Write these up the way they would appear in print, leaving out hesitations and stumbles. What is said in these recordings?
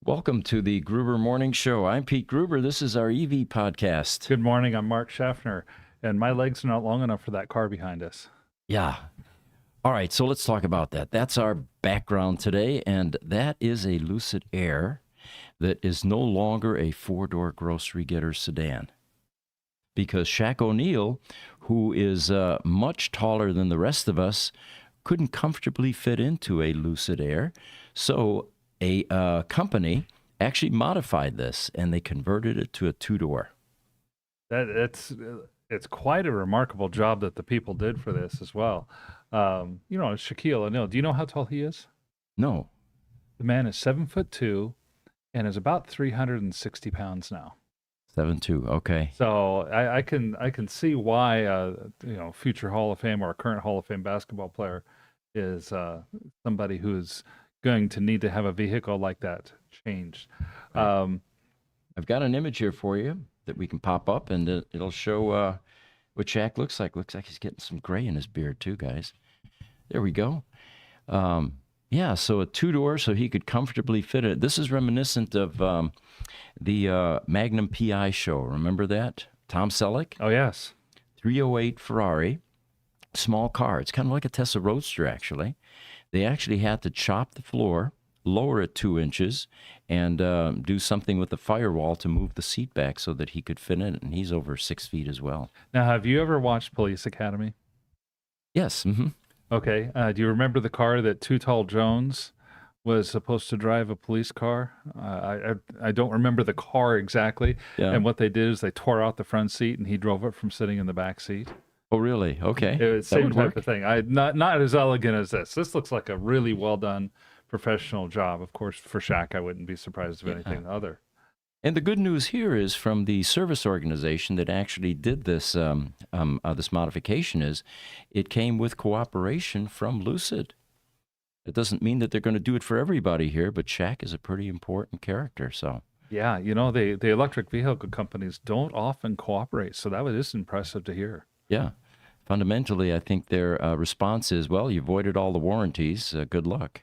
Welcome to the Gruber Morning Show. I'm Pete Gruber. This is our EV podcast. Good morning. I'm Mark Schaffner, and my legs are not long enough for that car behind us. Yeah. All right, so let's talk about that. That's our background today, and that is a Lucid Air that is no longer a four-door grocery getter sedan. Because Shaq O'Neal, who is much taller than the rest of us, couldn't comfortably fit into a Lucid Air. So a company actually modified this, and they converted it to a two-door. It's quite a remarkable job that the people did for this as well. Shaquille O'Neal. Do you know how tall he is? No. The man is 7'2" and is about 360 pounds now. 7'2", okay. So I can see why future Hall of Fame or current Hall of Fame basketball player is somebody who's going to need to have a vehicle like that changed. Right. I've got an image here for you that we can pop up, and it'll show what Shaq looks like. Looks like he's getting some gray in his beard too, guys. There we go. Yeah, so a two-door, so he could comfortably fit it. This is reminiscent of the Magnum PI show. Remember that? Tom Selleck? Oh, yes. 308 Ferrari, small car. It's kind of like a Tesla Roadster, actually. They actually had to chop the floor, lower it 2 inches, and do something with the firewall to move the seat back so that he could fit in it, and he's over 6 feet as well. Now, have you ever watched Police Academy? Yes. Mm-hmm. Okay. Do you remember the car that Too Tall Jones was supposed to drive, a police car? I don't remember the car exactly. Yeah. And what they did is they tore out the front seat, and he drove it from sitting in the back seat. Oh, really? Okay. It was the same type of thing. Not as elegant as this. This looks like a really well done professional job. Of course, for Shaq, I wouldn't be surprised if anything other. And the good news here is from the service organization that actually did this this modification is it came with cooperation from Lucid. It doesn't mean that they're going to do it for everybody here, but Shaq is a pretty important character. So yeah, the electric vehicle companies don't often cooperate, so that is impressive to hear. Yeah. Fundamentally, I think their response is, well, you voided all the warranties. Good luck.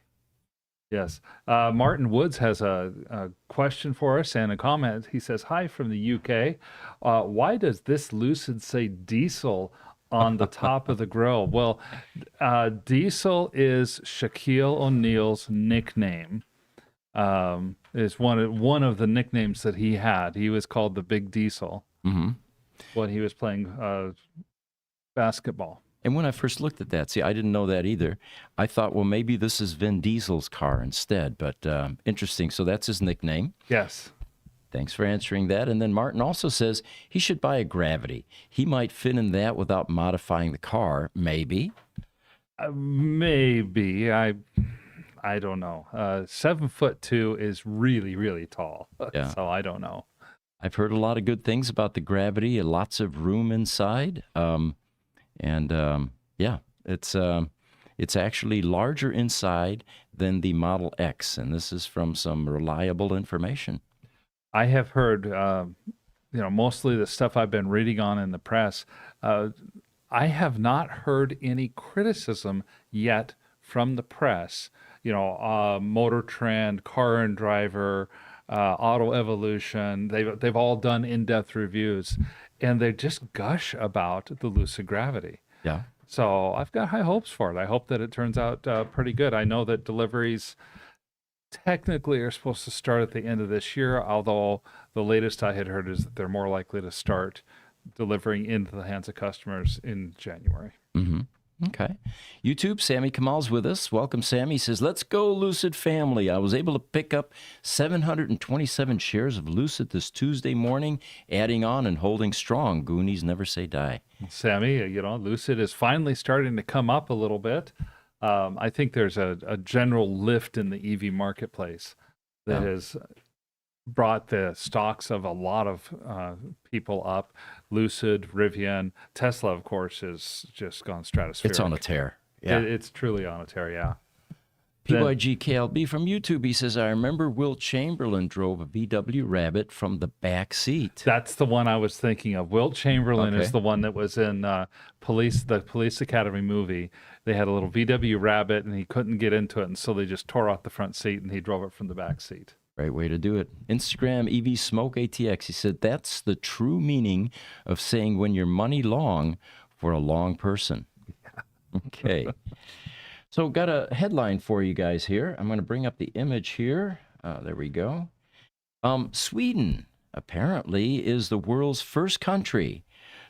Yes. Martin Woods has a question for us and a comment. He says, hi from the UK. Why does this Lucid say diesel on the top of the grill? Well, diesel is Shaquille O'Neal's nickname. Is one of the nicknames that he had. He was called the Big Diesel when he was playing basketball. And when I first looked at that, see, I didn't know that either. I thought, well, maybe this is Vin Diesel's car instead, but interesting. So that's his nickname. Yes. Thanks for answering that. And then Martin also says he should buy a Gravity. He might fit in that without modifying the car, maybe. Maybe. I don't know. 7'2" is really, really tall. Yeah. So I don't know. I've heard a lot of good things about the Gravity, lots of room inside. Yeah, it's actually larger inside than the Model X, and this is from some reliable information. I have heard, mostly the stuff I've been reading on in the press. I have not heard any criticism yet from the press. Motor Trend, Car and Driver, Auto Evolution. They've all done in-depth reviews, and they just gush about the Lucid Gravity. Yeah. So I've got high hopes for it. I hope that it turns out pretty good. I know that deliveries technically are supposed to start at the end of this year, although the latest I had heard is that they're more likely to start delivering into the hands of customers in January. Mm-hmm. Okay. YouTube, Sammy Kamal's with us. Welcome, Sammy. He says, let's go, Lucid family. I was able to pick up 727 shares of Lucid this Tuesday morning, adding on and holding strong. Goonies never say die. Sammy, Lucid is finally starting to come up a little bit. I think there's a general lift in the EV marketplace that has brought the stocks of a lot of people up. Lucid, Rivian, Tesla, of course, has just gone stratospheric. It's on a tear. Yeah. It's truly on a tear, yeah. PYG KLB from YouTube, he says, I remember Will Chamberlain drove a VW Rabbit from the back seat. That's the one I was thinking of. Wilt Chamberlain is the one that was in the Police Academy movie. They had a little VW Rabbit, and he couldn't get into it, and so they just tore out the front seat, and he drove it from the back seat. Right way to do it. Instagram EV Smoke ATX. He said that's the true meaning of saying when you're money long for a long person. Okay. So got a headline for you guys here. I'm going to bring up the image here. There we go. Sweden apparently is the world's first country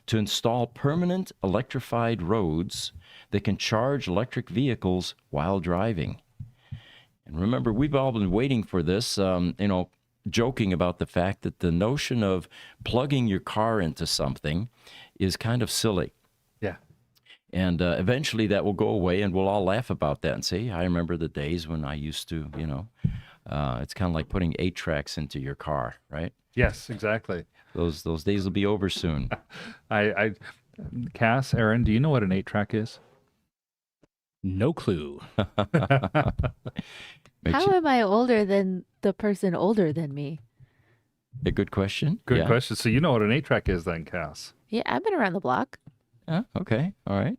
to install permanent electrified roads that can charge electric vehicles while driving. And remember, we've all been waiting for this, joking about the fact that the notion of plugging your car into something is kind of silly. Yeah. And eventually that will go away, and we'll all laugh about that and say, I remember the days when I used to, it's kind of like putting 8-tracks into your car, right? Yes, exactly. Those days will be over soon. Cass, Aaron, do you know what an 8-track is? No clue. How am I older than the person older than me? A good question. Good Yeah. question. So you know what an 8-track is then, Cass? Yeah, I've been around the block. Okay. All right.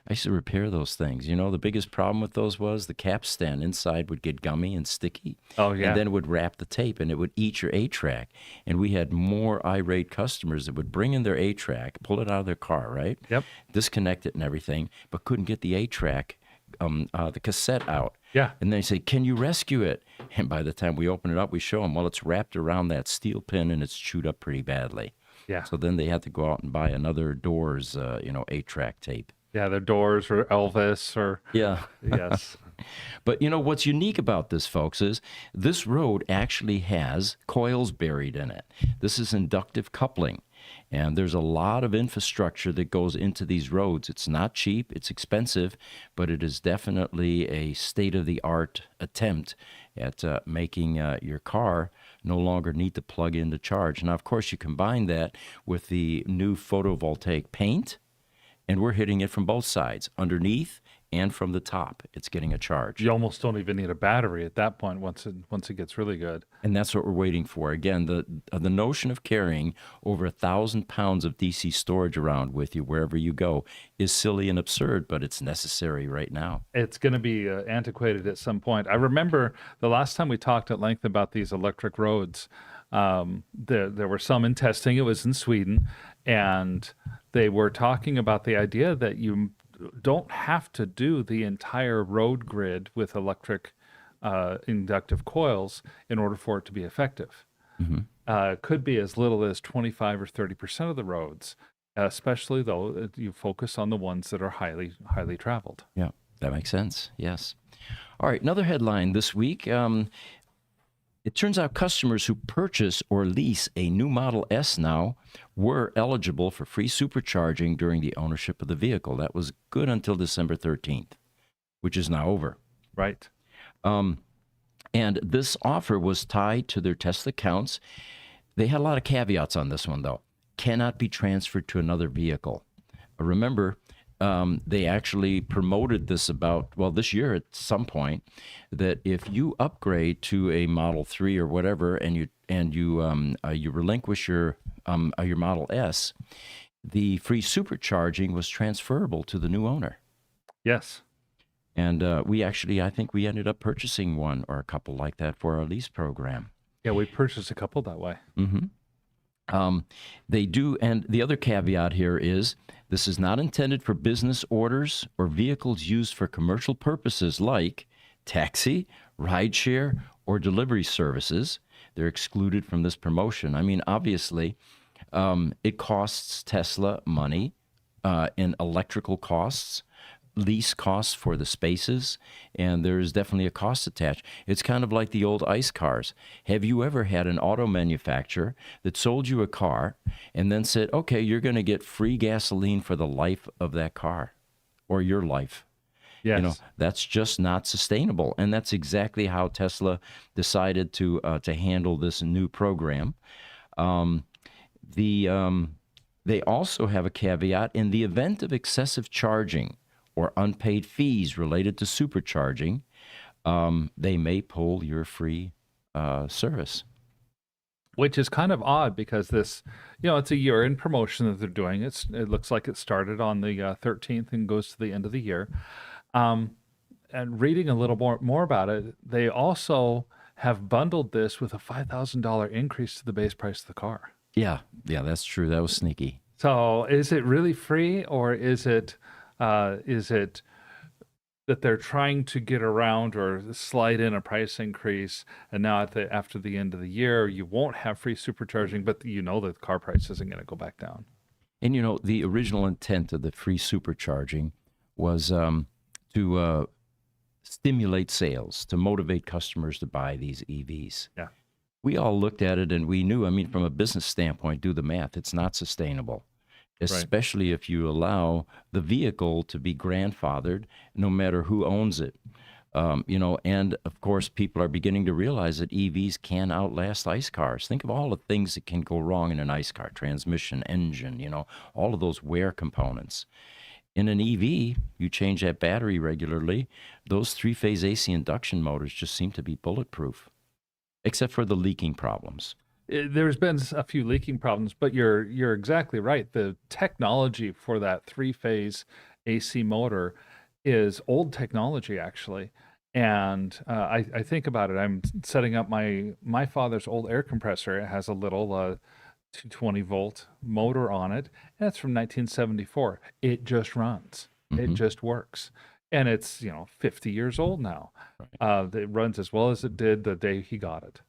I used to repair those things. The biggest problem with those was the capstan inside would get gummy and sticky. Oh, yeah. And then it would wrap the tape and it would eat your 8-track. And we had more irate customers that would bring in their 8-track, pull it out of their car, right? Yep. Disconnect it and everything, but couldn't get the 8-track, the cassette out. Yeah. And they say, can you rescue it? And by the time we open it up, we show them, well, it's wrapped around that steel pin and it's chewed up pretty badly. Yeah. So then they had to go out and buy another Doors, 8-track tape. Yeah, they're Doors or Elvis or Yeah. yes. But what's unique about this, folks, is this road actually has coils buried in it. This is inductive coupling. And there's a lot of infrastructure that goes into these roads. It's not cheap, it's expensive, but it is definitely a state-of-the-art attempt at making your car no longer need to plug in to charge. Now, of course, you combine that with the new photovoltaic paint, and we're hitting it from both sides, underneath and from the top. It's getting a charge. You almost don't even need a battery at that point once it gets really good. And that's what we're waiting for. Again, the notion of carrying over 1,000 pounds of DC storage around with you wherever you go is silly and absurd, but it's necessary right now. It's going to be antiquated at some point. I remember the last time we talked at length about these electric roads. There were some in testing. It was in Sweden, and they were talking about the idea that you don't have to do the entire road grid with electric inductive coils in order for it to be effective. Could be as little as 25 or 30% of the roads, especially though you focus on the ones that are highly traveled. Yeah, that makes sense. Yes. All right, another headline this week. It turns out customers who purchase or lease a new Model S now were eligible for free supercharging during the ownership of the vehicle. That was good until December 13th, which is now over. Right. And this offer was tied to their Tesla accounts. They had a lot of caveats on this one, though. Cannot be transferred to another vehicle. Remember, they actually promoted this this year at some point, that if you upgrade to a Model 3 or whatever, and you relinquish your Model S, the free supercharging was transferable to the new owner. Yes. And I think we ended up purchasing one or a couple like that for our lease program. Yeah, we purchased a couple that way. They do, and the other caveat here is this is not intended for business orders or vehicles used for commercial purposes like taxi, rideshare, or delivery services. They're excluded from this promotion. I mean, obviously, it costs Tesla money in electrical costs, lease costs for the spaces, and there's definitely a cost attached. It's kind of like the old ICE cars. Have you ever had an auto manufacturer that sold you a car and then said, okay, you're going to get free gasoline for the life of that car or your life? Yes. That's just not sustainable. And that's exactly how Tesla decided to handle this new program. They also have a caveat: in the event of excessive charging or unpaid fees related to supercharging, they may pull your free service. Which is kind of odd because this, it's a year-end promotion that they're doing. It looks like it started on the 13th and goes to the end of the year. And reading a little more about it, they also have bundled this with a $5,000 increase to the base price of the car. Yeah, that's true. That was sneaky. So is it really free, or is it that they're trying to get around or slide in a price increase, and now after the end of the year, you won't have free supercharging, but you know that the car price isn't going to go back down. And the original intent of the free supercharging was to stimulate sales, to motivate customers to buy these EVs. Yeah. We all looked at it and we knew, I mean, from a business standpoint, do the math, it's not sustainable, especially if you allow the vehicle to be grandfathered, no matter who owns it. And of course, people are beginning to realize that EVs can outlast ICE cars. Think of all the things that can go wrong in an ICE car: transmission, engine, all of those wear components. In an EV, you change that battery regularly. Those three-phase AC induction motors just seem to be bulletproof, except for the leaking problems. There's been a few leaking problems, but you're exactly right. The technology for that three-phase AC motor is old technology, actually. And I think about it. I'm setting up my father's old air compressor. It has a little 220-volt motor on it, and it's from 1974. It just runs. It just works. And it's 50 years old now. Right. It runs as well as it did the day he got it.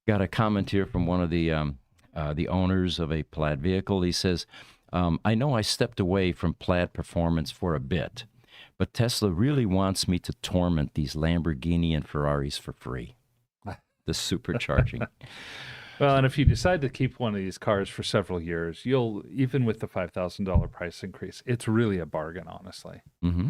Got a comment here from one of the owners of a Plaid vehicle. He says, I know I stepped away from Plaid performance for a bit, but Tesla really wants me to torment these Lamborghini and Ferraris for free. The supercharging. Well, and if you decide to keep one of these cars for several years, even with the $5,000 price increase, it's really a bargain, honestly. Mm-hmm.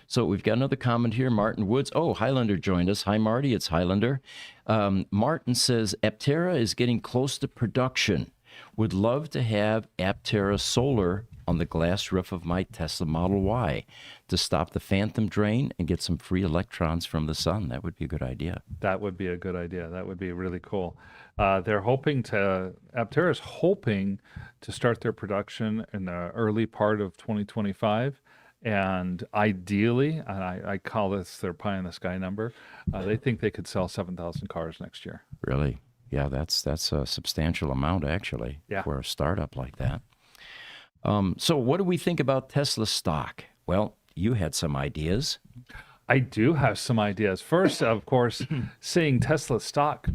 So we've got another comment here. Martin Woods. Oh, Highlander joined us. Hi, Marty. It's Highlander. Martin says, Aptera is getting close to production. Would love to have Aptera solar on the glass roof of my Tesla Model Y to stop the phantom drain and get some free electrons from the sun. That would be a good idea. That would be a good idea. That would be really cool. Aptera is hoping to start their production in the early part of 2025. And ideally, and I call this their pie in the sky number, they think they could sell 7,000 cars next year. Really? Yeah, that's a substantial amount, actually, for a startup like that. So what do we think about Tesla stock? Well, you had some ideas. I do have some ideas. First, of course, seeing Tesla stock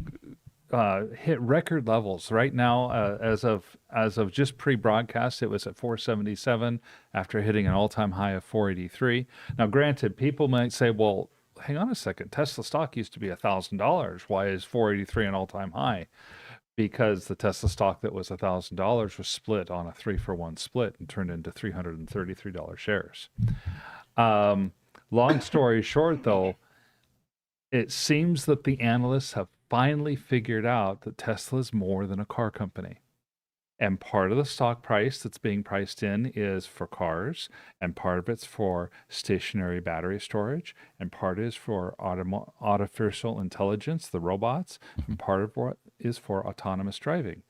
hit record levels right now. As of just pre-broadcast, it was at 477 after hitting an all-time high of 483. Now, granted, people might say, "Well, hang on a second. Tesla stock used to be $1,000. Why is 483 an all-time high?" Because the Tesla stock that was $1,000 was split on a 3-for-1 split and turned into $333 shares. Long story short, though, it seems that the analysts have finally figured out that Tesla is more than a car company. And part of the stock price that's being priced in is for cars, and part of it's for stationary battery storage, and part is for artificial intelligence, the robots, and part of what is for autonomous driving.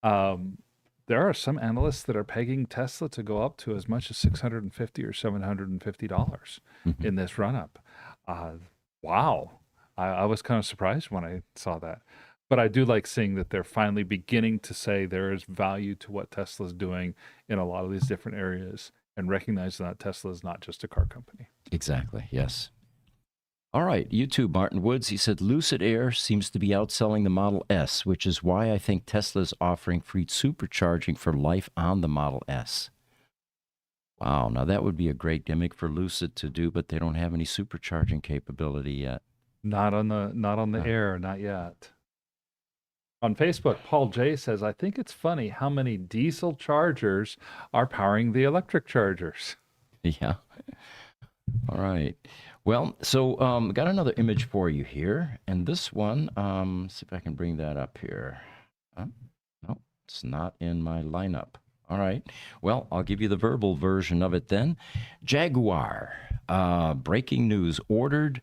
There are some analysts that are pegging Tesla to go up to as much as $650 or $750 in this run-up. Wow. I was kind of surprised when I saw that. But I do like seeing that they're finally beginning to say there is value to what Tesla's doing in a lot of these different areas, and recognizing that Tesla is not just a car company. Exactly, yes. All right, you too, Martin Woods. He said, Lucid Air seems to be outselling the Model S, which is why I think Tesla is offering free supercharging for life on the Model S. Wow, now that would be a great gimmick for Lucid to do, but they don't have any supercharging capability yet. Not on the Air, not yet. On Facebook, Paul J says, I think it's funny how many diesel chargers are powering the electric chargers. Yeah. All right. Well, so got another image for you here. And this one, see if I can bring that up here. No, it's not in my lineup. All right. Well, I'll give you the verbal version of it then. Jaguar, breaking news, ordered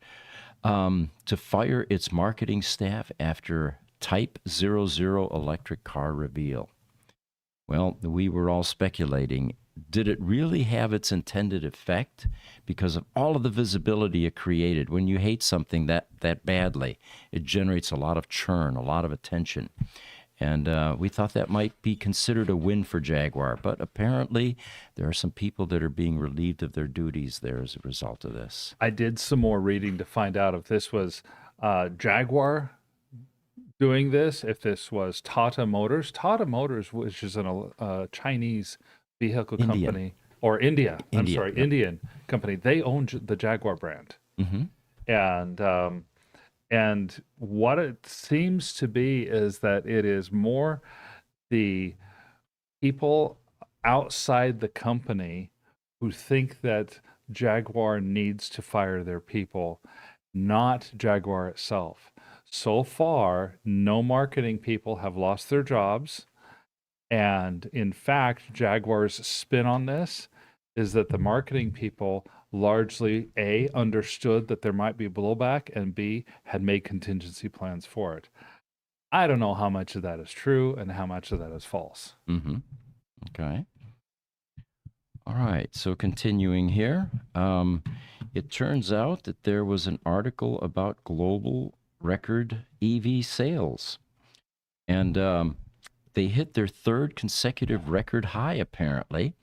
to fire its marketing staff after Type 00 electric car reveal. Well, we were all speculating, did it really have its intended effect? Because of all of the visibility it created. When you hate something that badly, it generates a lot of churn, a lot of attention. And we thought that might be considered a win for Jaguar. But apparently, there are some people that are being relieved of their duties there as a result of this. I did some more reading to find out if this was Jaguar doing this, if this was Tata Motors, which is a Chinese vehicle Indian. company, or India. I'm India, sorry, yep. Indian company. They own the Jaguar brand, and what it seems to be is that it is more the people outside the company who think that Jaguar needs to fire their people, not Jaguar itself. So far, no marketing people have lost their jobs. And in fact, Jaguar's spin on this is that the marketing people largely, A, understood that there might be blowback, and B, had made contingency plans for it. I don't know how much of that is true and how much of that is false. Mm-hmm. Okay. All right. So continuing here, it turns out that there was an article about global record EV sales. And they hit their third consecutive record high, apparently.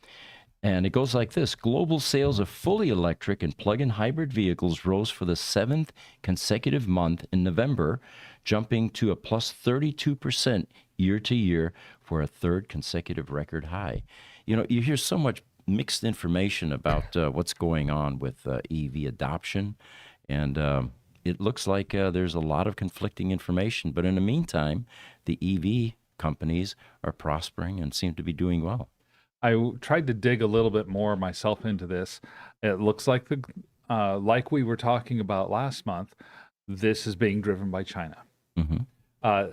And it goes like this. Global sales of fully electric and plug-in hybrid vehicles rose for the seventh consecutive month in November, jumping to a plus 32% year to year for a third consecutive record high. You know, you hear so much mixed information about what's going on with EV adoption. And it looks like there's a lot of conflicting information. But in the meantime, the EV companies are prospering and seem to be doing well. I tried to dig a little bit more myself into this. It looks like like we were talking about last month, this is being driven by China. Mm-hmm.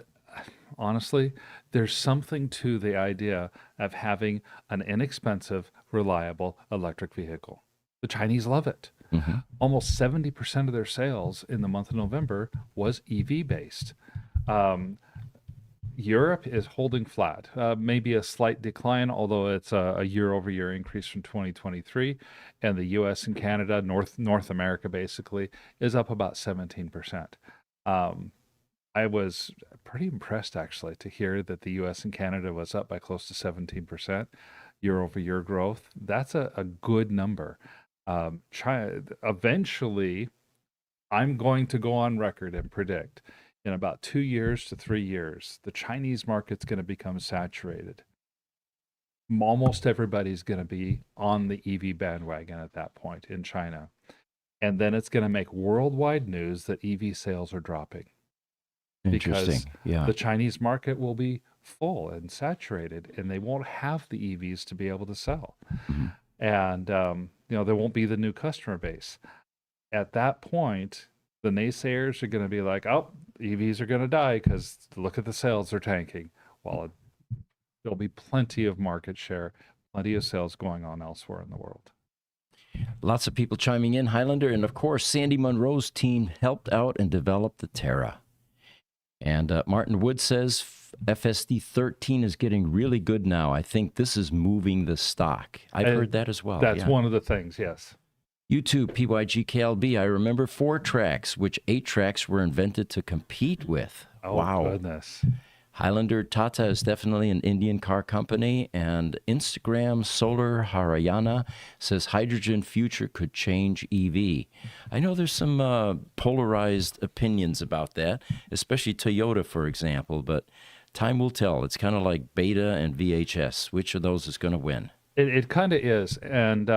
Honestly, there's something to the idea of having an inexpensive, reliable electric vehicle. The Chinese love it. Mm-hmm. Almost 70% of their sales in the month of November was EV based. Europe is holding flat, maybe a slight decline, although it's a year-over-year increase from 2023. And the U.S. and Canada, North America, basically, is up about 17%. I was pretty impressed, actually, to hear that the U.S. and Canada was up by close to 17% year-over-year growth. That's a good number. China, eventually, I'm going to go on record and predict in about 2 years to 3 years, the Chinese market's going to become saturated. Almost everybody's going to be on the EV bandwagon at that point in China. And then it's going to make worldwide news that EV sales are dropping. Interesting. Yeah. The Chinese market will be full and saturated, and they won't have the EVs to be able to sell. Mm-hmm. And, there won't be the new customer base. At that point, the naysayers are going to be like, oh, EVs are going to die because look at the sales, they're tanking. Well, there'll be plenty of market share, plenty of sales going on elsewhere in the world. Lots of people chiming in, Highlander. And of course, Sandy Munro's team helped out and developed the Terra. And Martin Wood says FSD 13 is getting really good now. I think this is moving the stock. I've heard that as well. That's one of the things, yes. YouTube, PYGKLB, I remember 4 tracks, which 8 tracks were invented to compete with. Oh, wow. Goodness. Highlander Tata is definitely an Indian car company. And Instagram Solar Harayana says hydrogen future could change EV. I know there's some polarized opinions about that, especially Toyota, for example, but time will tell. It's kind of like Beta and VHS. Which of those is going to win? It kind of is. And,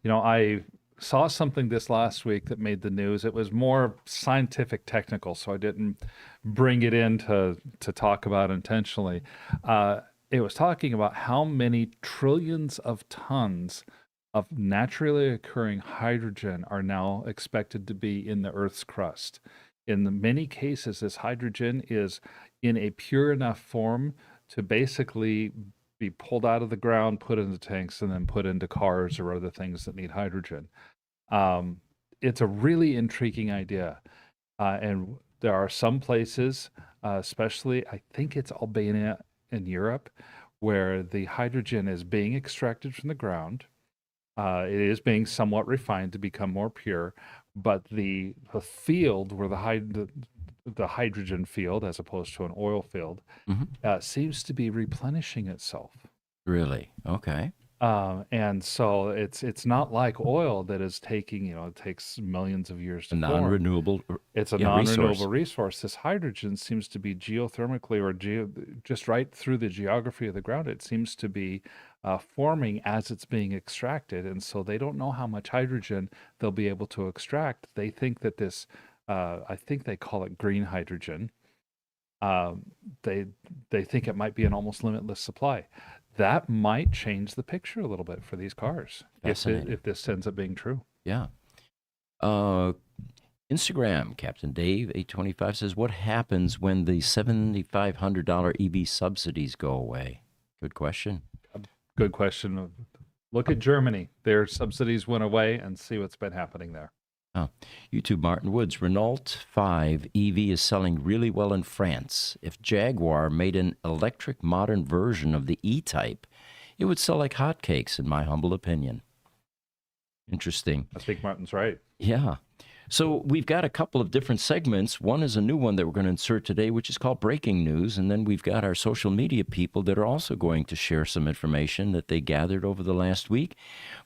I saw something this last week that made the news. It was more scientific technical, so I didn't bring it in to talk about intentionally. It was talking about how many trillions of tons of naturally occurring hydrogen are now expected to be in the Earth's crust. In many cases, this hydrogen is in a pure enough form to basically be pulled out of the ground, put into tanks, and then put into cars or other things that need hydrogen. It's a really intriguing idea. And there are some places, especially I think it's Albania in Europe, where the hydrogen is being extracted from the ground. It is being somewhat refined to become more pure, but the field where the hydrogen field, as opposed to an oil field, seems to be replenishing itself. Really? Okay. And so it's not like oil that is taking, it takes millions of years A to form. non-renewable It's a yeah, non-renewable resource. resource. This hydrogen seems to be geothermically or just right through the geography of the ground. It seems to be forming as it's being extracted, and so they don't know how much hydrogen they'll be able to extract. They think that this, I think they call it green hydrogen. They think it might be an almost limitless supply. That might change the picture a little bit for these cars Fascinating. if this ends up being true. Yeah. Instagram, Captain Dave 825 says, what happens when the $7,500 EV subsidies go away? Good question. Good question. Look at Germany. Their subsidies went away, and see what's been happening there. Oh, YouTube, Martin Woods. Renault 5 EV is selling really well in France. If Jaguar made an electric modern version of the E-Type, it would sell like hotcakes, in my humble opinion. Interesting. I think Martin's right. Yeah. So we've got a couple of different segments. One is a new one that we're going to insert today, which is called Breaking News. And then we've got our social media people that are also going to share some information that they gathered over the last week.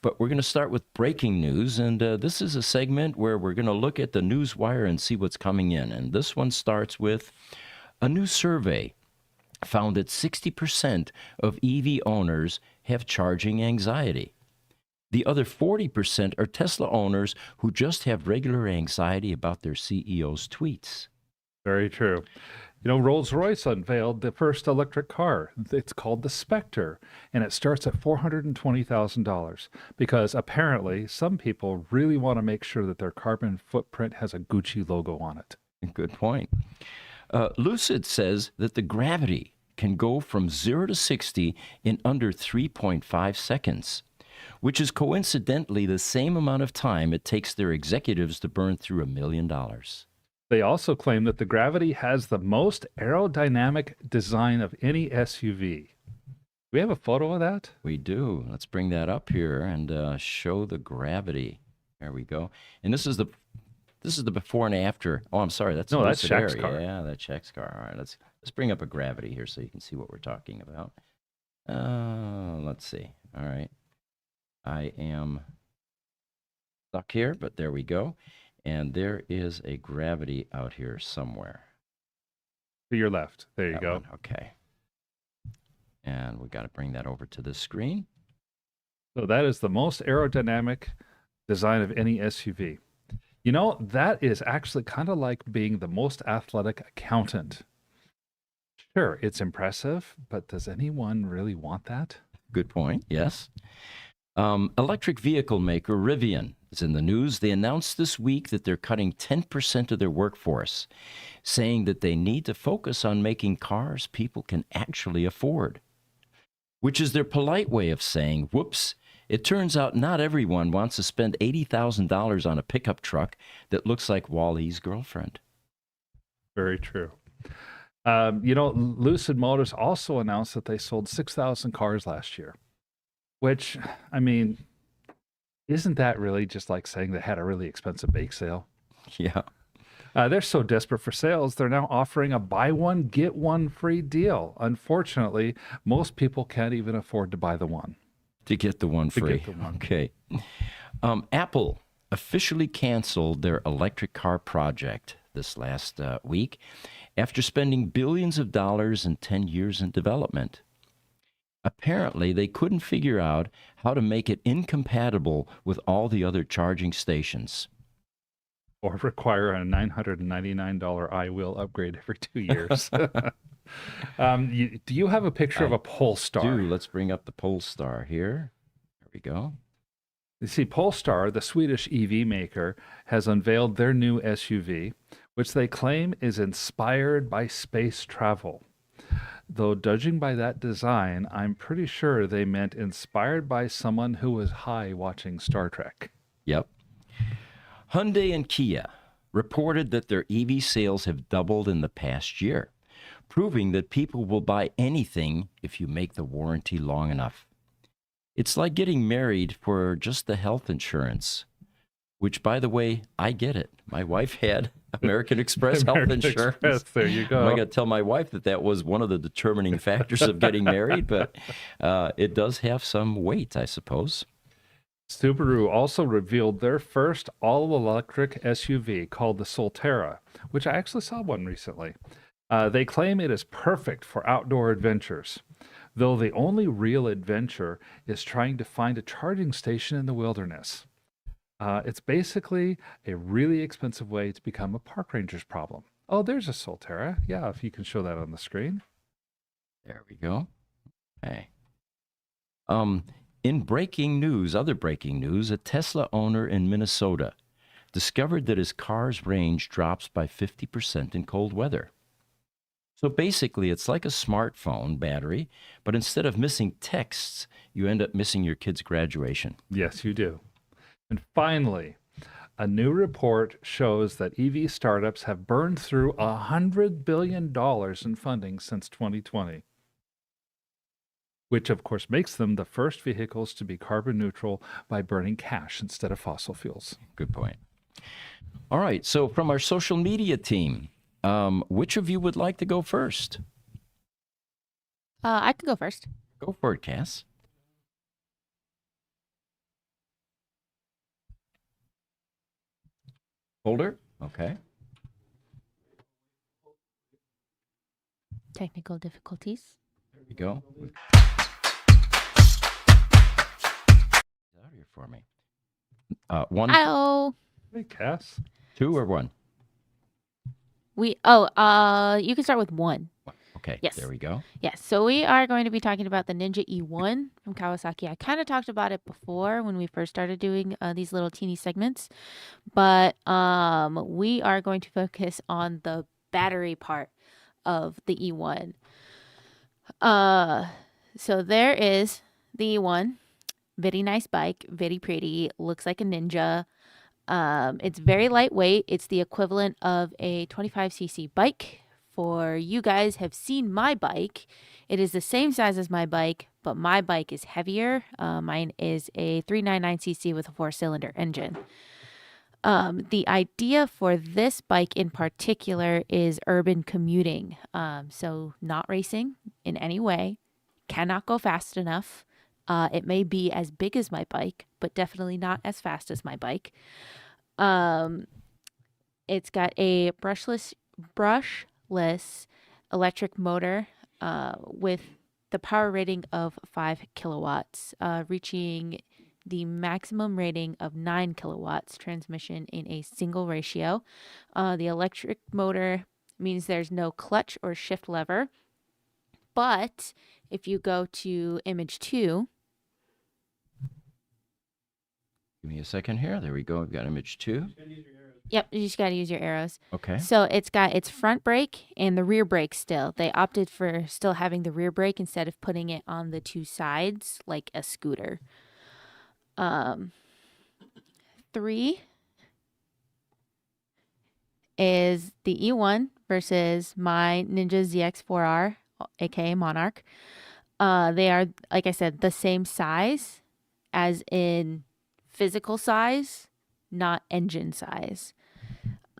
But we're going to start with Breaking News. And this is a segment where we're going to look at the news wire and see what's coming in. And this one starts with a new survey found that 60% of EV owners have charging anxiety. The other 40% are Tesla owners who just have regular anxiety about their CEO's tweets. Very true. Rolls-Royce unveiled the first electric car. It's called the Spectre, and it starts at $420,000 because apparently some people really want to make sure that their carbon footprint has a Gucci logo on it. Good point. Lucid says that the Gravity can go from 0 to 60 in under 3.5 seconds, which is coincidentally the same amount of time it takes their executives to burn through $1 million. They also claim that the Gravity has the most aerodynamic design of any SUV. Do we have a photo of that? We do. Let's bring that up here and show the Gravity. There we go. And this is the before and after. Oh, I'm sorry. That's That's Lucid Shaq's Air. car. Yeah, that's Shaq's car. All right, let's bring up a Gravity here so you can see what we're talking about. Let's see. All right. I am stuck here, but there we go. And there is a Gravity out here somewhere. To your left. There you That go. one, okay. And we got to bring that over to this screen. So that is the most aerodynamic design of any SUV. That is actually kind of like being the most athletic accountant. Sure, it's impressive, but does anyone really want that? Good point. Yes. Electric vehicle maker Rivian is in the news. They announced this week that they're cutting 10% of their workforce, saying that they need to focus on making cars people can actually afford, which is their polite way of saying, whoops, it turns out not everyone wants to spend $80,000 on a pickup truck that looks like Wall-E's girlfriend. Very true. Lucid Motors also announced that they sold 6,000 cars last year. Which, isn't that really just like saying they had a really expensive bake sale? Yeah. They're so desperate for sales, they're now offering a buy one, get one free deal. Unfortunately, most people can't even afford to buy the one. To get the one free. get the one. Okay. Apple officially canceled their electric car project this last week after spending billions of dollars and 10 years in development. Apparently, they couldn't figure out how to make it incompatible with all the other charging stations. Or require a $999 iWheel upgrade every 2 years. Do you have a picture of a Polestar? Dude, let's bring up the Polestar here. There we go. You see, Polestar, the Swedish EV maker, has unveiled their new SUV, which they claim is inspired by space travel. Though judging by that design, I'm pretty sure they meant inspired by someone who was high watching Star Trek. Yep. Hyundai and Kia reported that their EV sales have doubled in the past year. proving that people will buy anything if you make the warranty long enough. It's like getting married for just the health insurance, which, by the way, I get it. My wife had American Express health American insurance. Express, there you go. I'm not going to tell my wife that was one of the determining factors of getting married, but it does have some weight, I suppose. Subaru also revealed their first all-electric SUV called the Solterra, which I actually saw one recently. They claim it is perfect for outdoor adventures, though the only real adventure is trying to find a charging station in the wilderness. It's basically a really expensive way to become a park ranger's problem. Oh, there's a Solterra. Yeah, if you can show that on the screen. There we go. Okay. In other breaking news, a Tesla owner in Minnesota discovered that his car's range drops by 50% in cold weather. So basically, it's like a smartphone battery, but instead of missing texts, you end up missing your kid's graduation. Yes, you do. And finally, a new report shows that EV startups have burned through $100 billion in funding since 2020, which of course makes them the first vehicles to be carbon neutral by burning cash instead of fossil fuels. Good point. All right, so from our social media team, which of you would like to go first? I can go first. Go for it, Cass. Holder? Okay. Technical difficulties. There we go. Out here for me. One, Oh, Hey, Cass. 2, or 1? you can start with 1. Okay. Yes. There we go. Yes, so we are going to be talking about the Ninja E-1 from Kawasaki. I kind of talked about it before when we first started doing these little teeny segments, but we are going to focus on the battery part of the E1. So there is the E1, very nice bike, very pretty, looks like a Ninja. It's very lightweight. It's the equivalent of a 25cc bike. For you guys have seen my bike. It is the same size as my bike, but my bike is heavier. Mine is a 399cc with a 4-cylinder engine. The idea for this bike in particular is urban commuting. So not racing in any way, cannot go fast enough. It may be as big as my bike, but definitely not as fast as my bike. It's got a brushless electric motor with the power rating of 5 kilowatts, reaching the maximum rating of 9 kilowatts, transmission in a single ratio. The electric motor means there's no clutch or shift lever, but if you go to image 2, Give me a second here. There we go. We've got image 2. yep, you just got to use your arrows. Okay. So it's got its front brake and the rear brake still. They opted for still having the rear brake instead of putting it on the 2 sides like a scooter. 3 is the E1 versus my Ninja ZX4R, aka Monarch. They are, like I said, the same size, as in physical size, not engine size.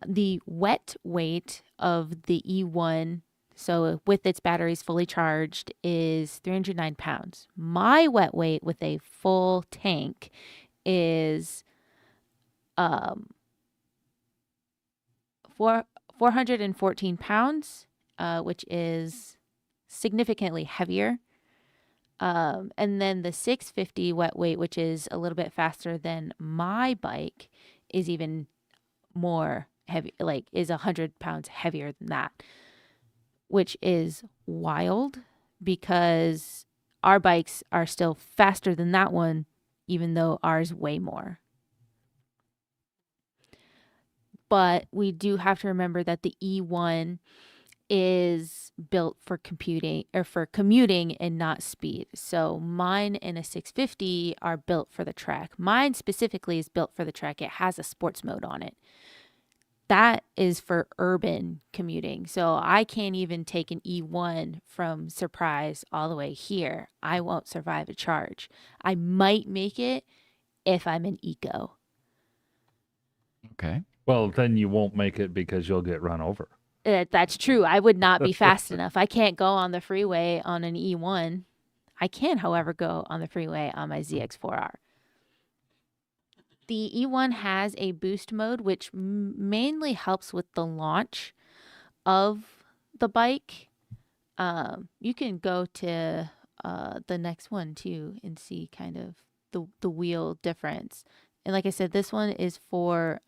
The wet weight of the E1, so with its batteries fully charged, is 309 pounds. My wet weight with a full tank is 414 pounds, which is significantly heavier. And then the 650 wet weight, which is a little bit faster than my bike, is even more heavy, like is 100 pounds heavier than that, which is wild because our bikes are still faster than that one, even though ours weigh more. But we do have to remember that the E1 is built for commuting and not speed. So mine and a 650 are built for the track. Mine specifically is built for the track. It has a sports mode on it. that is for urban commuting. So I can't even take an E1 from Surprise all the way here. I won't survive a charge. I might make it if I'm an eco. Okay. Well, then you won't make it because you'll get run over. That's true. I would not be fast enough. I can't go on the freeway on an E1. I can, however, go on the freeway on my ZX4R. The E1 has a boost mode, which mainly helps with the launch of the bike. You can go to the next one too and see kind of the wheel difference. And like I said, this one is for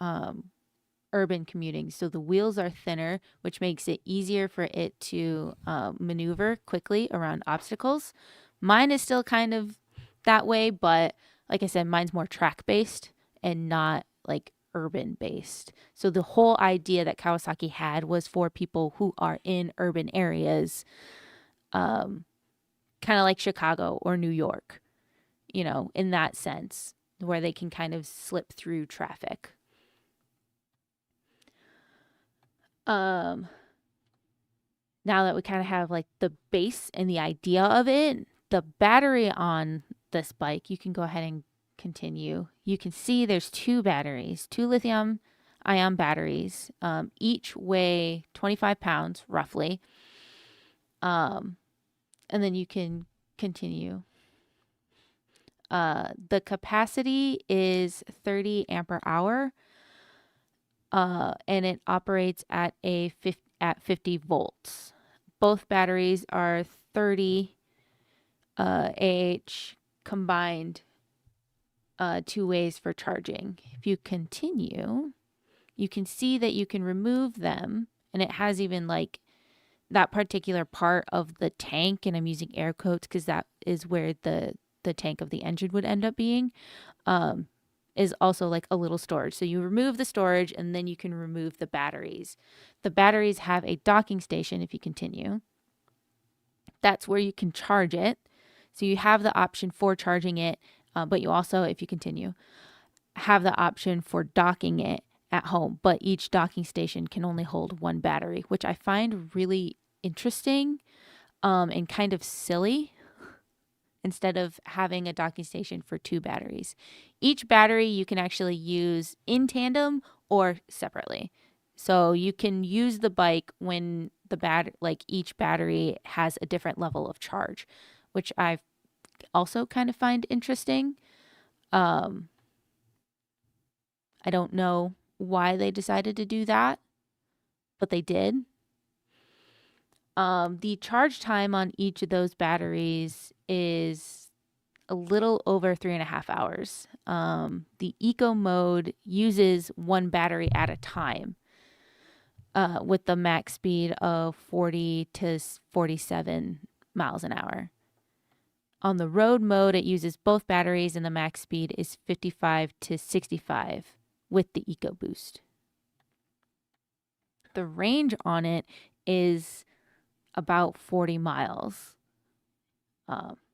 urban commuting. So the wheels are thinner, which makes it easier for it to maneuver quickly around obstacles. Mine is still kind of that way, but like I said, mine's more track based and not like urban based. So the whole idea that Kawasaki had was for people who are in urban areas, kind of like Chicago or New York, you know, in that sense, where they can kind of slip through traffic. Now that we kind of have like the base and the idea of it, the battery on this bike, you can go ahead and continue. You can see there's two batteries, two lithium ion batteries, each weigh 25 pounds roughly. And then you can continue. The capacity is 30 ampere hour, and it operates at 50 volts. Both batteries are 30 AH combined, two ways for charging. If you continue, you can see that you can remove them, and it has even like that particular part of the tank, and I'm using air quotes because that is where the tank of the engine would end up being, is also like a little storage. So you remove the storage and then you can remove the batteries. The batteries have a docking station if you continue. That's where you can charge it. So you have the option for charging it, but you also, if you continue, have the option for docking it at home. But each docking station can only hold one battery, which I find really interesting and kind of silly, instead of having a docking station for two batteries. Each battery you can actually use in tandem or separately. So you can use the bike when each battery has a different level of charge, which I also kind of find interesting. I don't know why they decided to do that, but they did. The charge time on each of those batteries is a little over 3.5 hours. The eco mode uses one battery at a time, with the max speed of 40 to 47 miles an hour. On the road mode, it uses both batteries and the max speed is 55 to 65 with the eco boost. The range on it is about 40 miles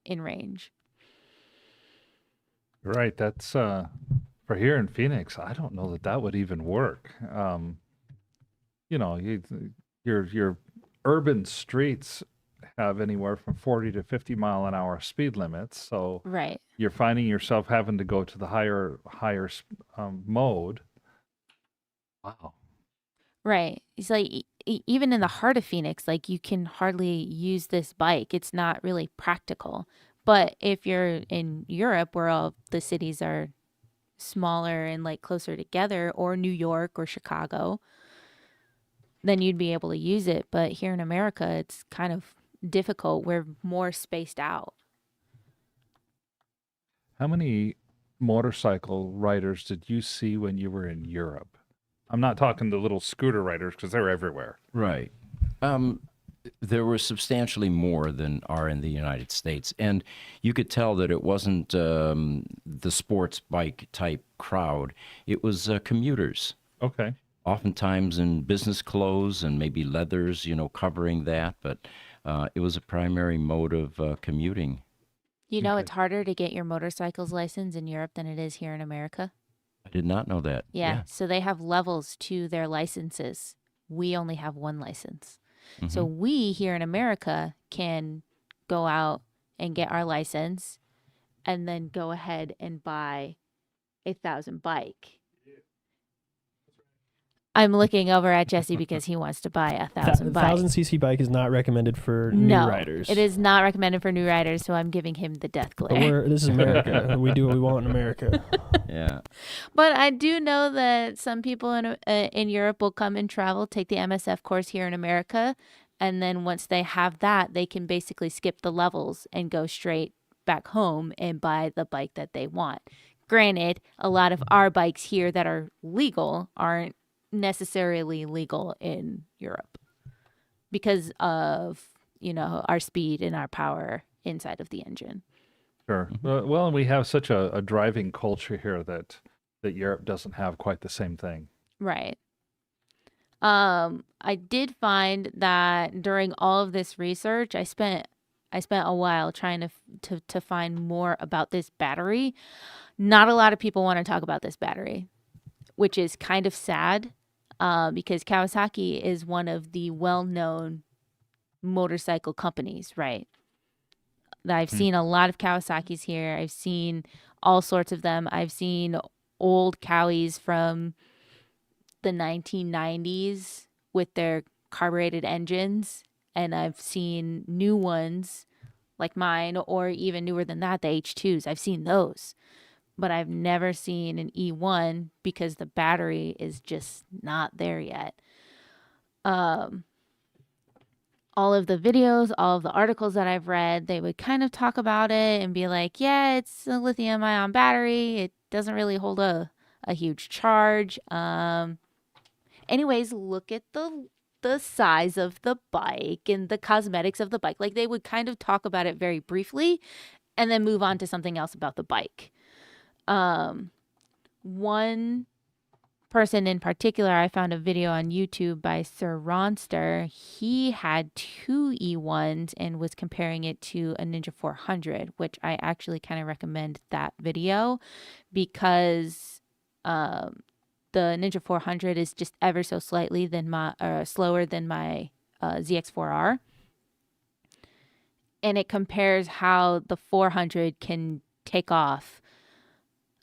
in range. Right. That's for here in Phoenix. I don't know that would even work. You know, your urban streets have anywhere from 40 to 50 mile an hour speed limits. So Right. you're finding yourself having to go to the higher mode. Wow. Right. It's like even in the heart of Phoenix, like you can hardly use this bike. It's not really practical. But if you're in Europe where all the cities are smaller and like closer together, or New York or Chicago, then you'd be able to use it. But here in America, it's kind of difficult. We're more spaced out. How many motorcycle riders did you see when you were in Europe? I'm not talking the little scooter riders because they're everywhere. Right. There were substantially more than are in the United States. And you could tell that it wasn't the sports bike type crowd. It was commuters. Okay. Oftentimes in business clothes and maybe leathers, covering that. But it was a primary mode of commuting. You know, it's harder to get your motorcycle's license in Europe than it is here in America. I did not know that. Yeah. So they have levels to their licenses. We only have one license. So we here in America can go out and get our license and then go ahead and buy a 1,000 bike. I'm looking over at Jesse because he wants to buy a 1,000 bike. 1,000cc bike is not recommended for new riders. It is not recommended for new riders, so I'm giving him the death But glare. this is America. We do what we want in America. Yeah. But I do know that some people in Europe will come and travel, take the MSF course here in America, and then once they have that, they can basically skip the levels and go straight back home and buy the bike that they want. Granted, a lot of our bikes here that are legal aren't necessarily legal in Europe because of, our speed and our power inside of the engine. Sure. Well, and we have such a driving culture here that Europe doesn't have quite the same thing. Right. I did find that during all of this research, I spent a while trying to find more about this battery. Not a lot of people want to talk about this battery, which is kind of sad. Because Kawasaki is one of the well-known motorcycle companies, right? I've seen a lot of Kawasaki's here. I've seen all sorts of them. I've seen old Kawies from the 1990s with their carbureted engines, and I've seen new ones like mine, or even newer than that, the H2s. I've seen those. But I've never seen an E1 because the battery is just not there yet. All of the videos, all of the articles that I've read, they would kind of talk about it and be like, yeah, it's a lithium ion battery. It doesn't really hold a huge charge. Anyways, look at the size of the bike and the cosmetics of the bike. Like, they would kind of talk about it very briefly and then move on to something else about the bike. One person in particular, I found a video on YouTube by Sir Ronster. He had 2 E1s and was comparing it to a Ninja 400, which I actually kind of recommend that video because the Ninja 400 is just ever so slightly slower than my ZX4R. And it compares how the 400 can take off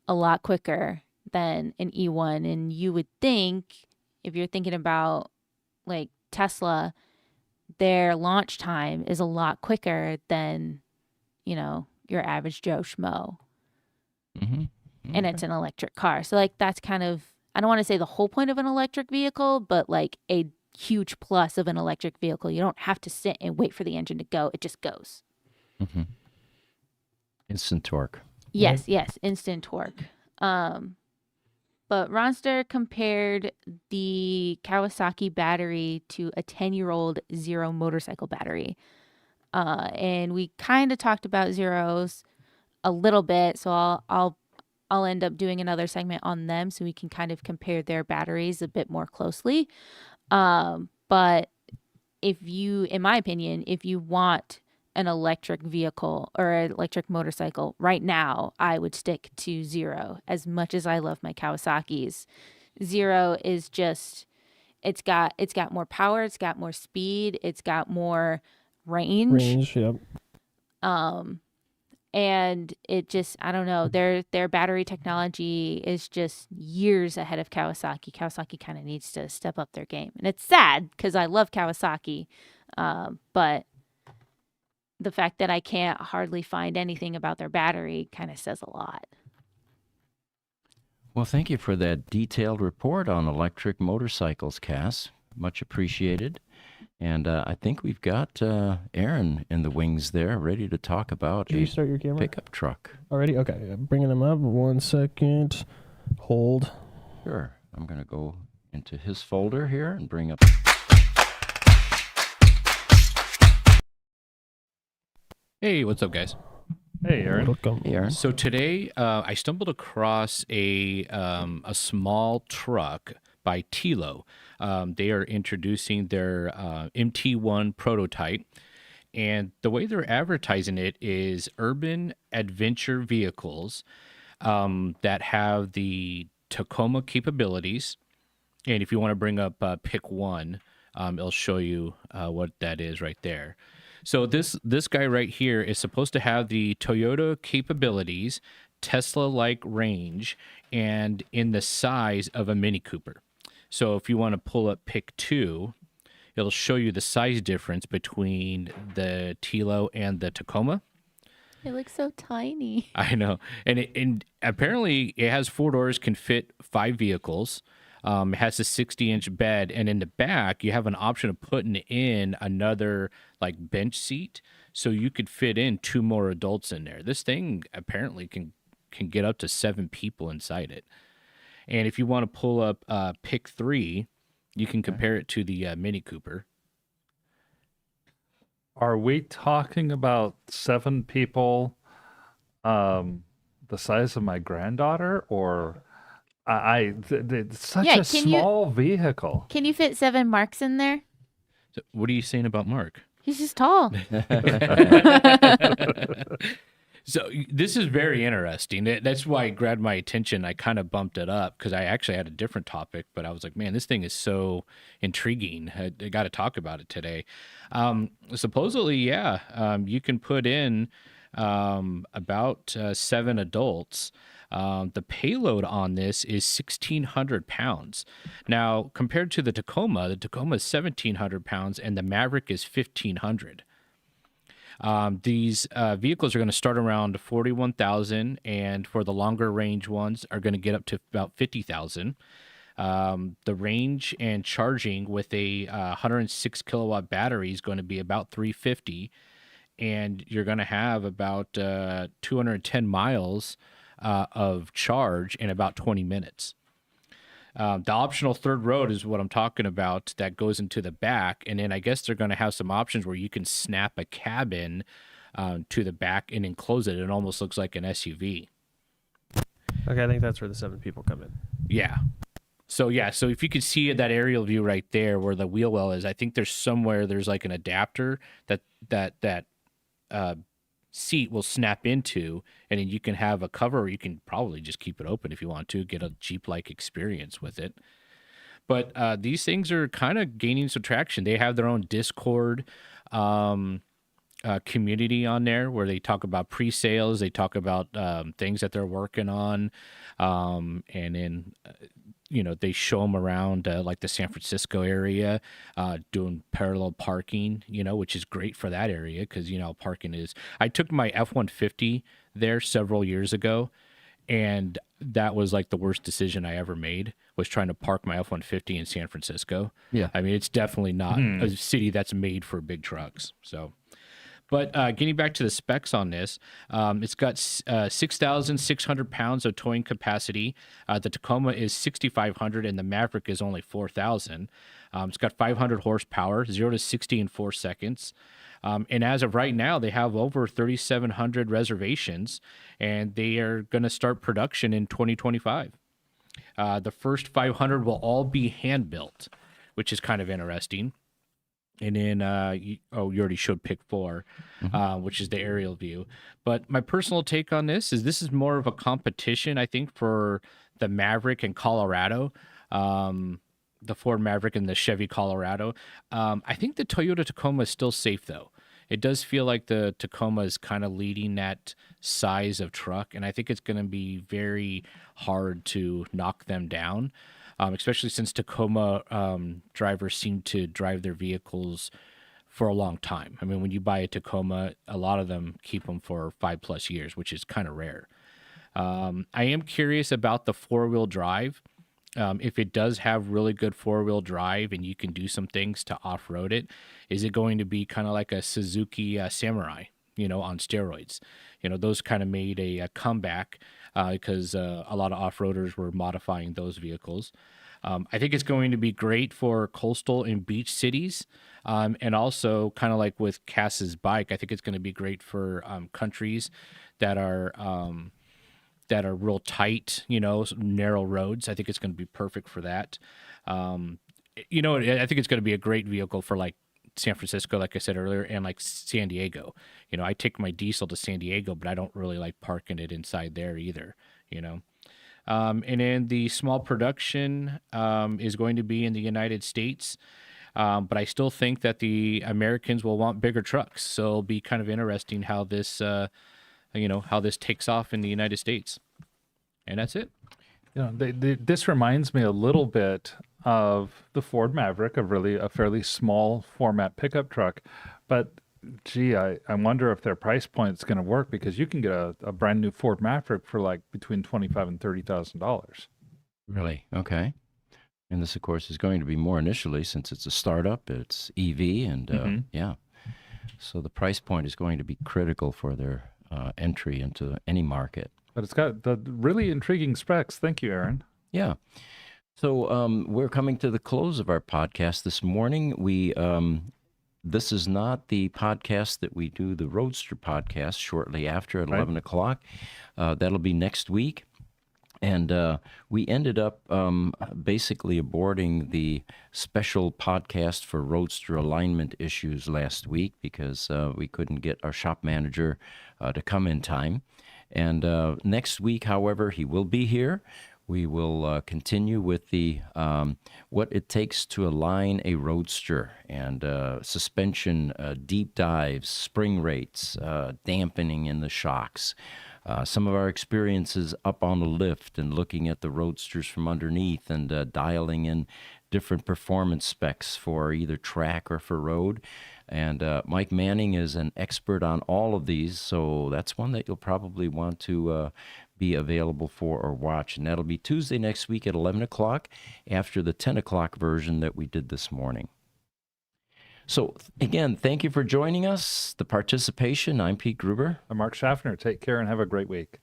a lot quicker than an E1. And you would think, if you're thinking about like Tesla, their launch time is a lot quicker than, your average Joe Schmo. Mm-hmm. And it's an electric car. So like, that's kind of, I don't want to say the whole point of an electric vehicle, but like a huge plus of an electric vehicle. You don't have to sit and wait for the engine to go. It just goes. Mm-hmm. Instant torque. Yes, instant torque. But Ronster compared the Kawasaki battery to a 10-year-old Zero motorcycle battery. And we kind of talked about Zeros a little bit, so I'll end up doing another segment on them so we can kind of compare their batteries a bit more closely. But in my opinion, if you want an electric vehicle or an electric motorcycle right now, I would stick to Zero. As much as I love my Kawasaki's, Zero is just, it's got more power, it's got more speed, it's got more range. Yep. And it just, I don't know, their battery technology is just years ahead of Kawasaki. Kawasaki kind of needs to step up their game. And it's sad because I love Kawasaki, but the fact that I can't hardly find anything about their battery kind of says a lot. Well, thank you for that detailed report on electric motorcycles, Cass. Much appreciated. And I think we've got Aaron in the wings there, ready to talk about Did you start your camera pickup truck. already? Okay, I'm bringing him up. 1 second. Hold. Sure. I'm going to go into his folder here and bring up. Hey, what's up, guys? Hey, Aaron. Welcome. Hey, Aaron. So today, I stumbled across a small truck by Telo. They are introducing their MT1 prototype, and the way they're advertising it is urban adventure vehicles that have the Tacoma capabilities. And if you want to bring up pick one, it'll show you what that is right there. So this guy right here is supposed to have the Toyota capabilities, Tesla-like range, and in the size of a Mini Cooper. So if you want to pull up pick two, it'll show you the size difference between the Telo and the Tacoma. It looks so tiny. I know. And apparently it has 4 doors, can fit 5 vehicles. It has a 60-inch bed, and in the back you have an option of putting in another like bench seat, so you could fit in 2 more adults in there. This thing apparently can get up to 7 people inside it. And if you want to pull up pick 3, you can compare it to the Mini Cooper. Are we talking about 7 people, the size of my granddaughter, or it's such Yeah, a small vehicle? Can you fit 7 Marks in there? So what are you saying about Mark? He's just tall. So this is very interesting. That's why it grabbed my attention. I kind of bumped it up because I actually had a different topic, but I was like, man, this thing is so intriguing. I got to talk about it today. Supposedly, yeah, you can put in about 7 adults. The payload on this is 1,600 pounds. Now, compared to the Tacoma is 1,700 pounds, and the Maverick is 1,500. These vehicles are going to start around 41,000, and for the longer range ones are going to get up to about 50,000. The range and charging with a 106 kilowatt battery is going to be about 350, and you're going to have about 210 miles of charge in about 20 minutes. The optional third row is what I'm talking about that goes into the back. And then I guess they're going to have some options where you can snap a cabin to the back and enclose it. It almost looks like an SUV. Okay, I think that's where the 7 people come in. Yeah. So if you could see that aerial view right there where the wheel well is, I think there's like an adapter that seat will snap into, and then you can have a cover, or you can probably just keep it open if you want to get a Jeep-like experience with it. But these things are kind of gaining some traction. They have their own Discord community on there where they talk about pre-sales, they talk about things that they're working on, and then they show them around like the San Francisco area, doing parallel parking, which is great for that area because, parking is... I took my F-150 there several years ago, and that was like the worst decision I ever made, was trying to park my F-150 in San Francisco. Yeah. I mean, it's definitely not a city that's made for big trucks, so... But getting back to the specs on this, it's got 6,600 pounds of towing capacity. The Tacoma is 6,500, and the Maverick is only 4,000. It's got 500 horsepower, 0 to 60 in 4 seconds. And as of right now, they have over 3,700 reservations, and they are going to start production in 2025. The first 500 will all be hand-built, which is kind of interesting. And then, you already showed pick 4, which is the aerial view. But my personal take on this is more of a competition, I think, for the Maverick in Colorado, the Ford Maverick and the Chevy Colorado. I think the Toyota Tacoma is still safe, though. It does feel like the Tacoma is kind of leading that size of truck, and I think it's going to be very hard to knock them down. Especially since Tacoma drivers seem to drive their vehicles for a long time. I mean, when you buy a Tacoma, a lot of them keep them for 5+ years, which is kind of rare. I am curious about the 4-wheel drive. If it does have really good 4-wheel drive and you can do some things to off-road it, is it going to be kind of like a Suzuki Samurai, on steroids? Those kind of made a comeback because a lot of off-roaders were modifying those vehicles. I think it's going to be great for coastal and beach cities, and also kind of like with Cass's bike, I think it's going to be great for countries that are real tight, narrow roads. I think it's going to be perfect for that. I think it's going to be a great vehicle for like San Francisco, like I said earlier, and like San Diego. I take my diesel to San Diego, but I don't really like parking it inside there either, And then the small production is going to be in the United States. But I still think that the Americans will want bigger trucks. So it'll be kind of interesting how this, how this takes off in the United States. And that's it. This reminds me a little bit of the Ford Maverick, a fairly small format pickup truck. But gee, I wonder if their price point is going to work, because you can get a brand new Ford Maverick for like between $25,000 and $30,000. Really? Okay. And this, of course, is going to be more initially since it's a startup. It's EV, and yeah. So the price point is going to be critical for their entry into any market. But it's got the really intriguing specs. Thank you, Aaron. Yeah. So we're coming to the close of our podcast this morning. This is not the podcast that we do, the Roadster podcast, shortly after at 11 o'clock. That'll be next week. And we ended up basically aborting the special podcast for Roadster alignment issues last week because we couldn't get our shop manager to come in time. And next week, however, he will be here. We will continue with the what it takes to align a Roadster and suspension deep dives, spring rates, dampening in the shocks. Some of our experiences up on the lift and looking at the Roadsters from underneath and dialing in different performance specs for either track or for road. And Mike Manning is an expert on all of these, so that's one that you'll probably want to be available for or watch. And that'll be Tuesday next week at 11 o'clock after the 10 o'clock version that we did this morning. So, again, thank you for joining us, the participation. I'm Pete Gruber. I'm Mark Schaffner. Take care and have a great week.